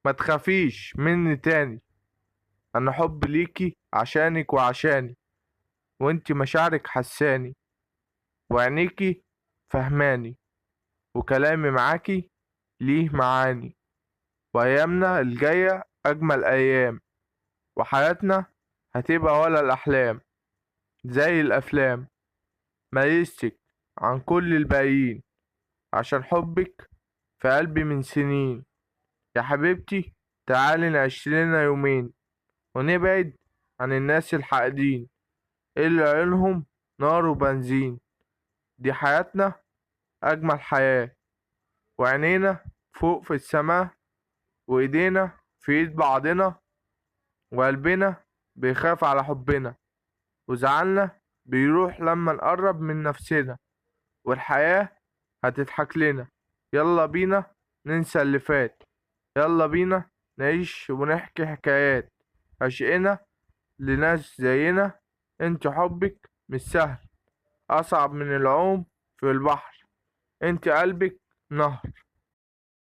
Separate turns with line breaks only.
ما تخافيش مني تاني. انا حب ليكي عشانك وعشاني، وانتي مشاعرك حساني، وعينيكي فهماني، وكلامي معاكي ليه معاني. وايامنا الجاية اجمل ايام، وحياتنا هتبقى ولا الاحلام زي الافلام. ميزتك عن كل الباقيين عشان حبك في قلبي من سنين. يا حبيبتي تعالي نعيش لنا يومين، ونبعد عن الناس الحاقدين اللي عيونهم نار وبنزين. دي حياتنا أجمل حياة، وعينينا فوق في السماء، وإيدينا في إيد بعضنا، وقلبنا بيخاف على حبنا، وزعلنا بيروح لما نقرب من نفسنا، والحياة هتضحك لنا. يلا بينا ننسى اللي فات، يلا بينا نعيش ونحكي حكايات عشقنا لناس زينا. انت حبك مش سهل، أصعب من العوم في البحر، انت قلبك نهر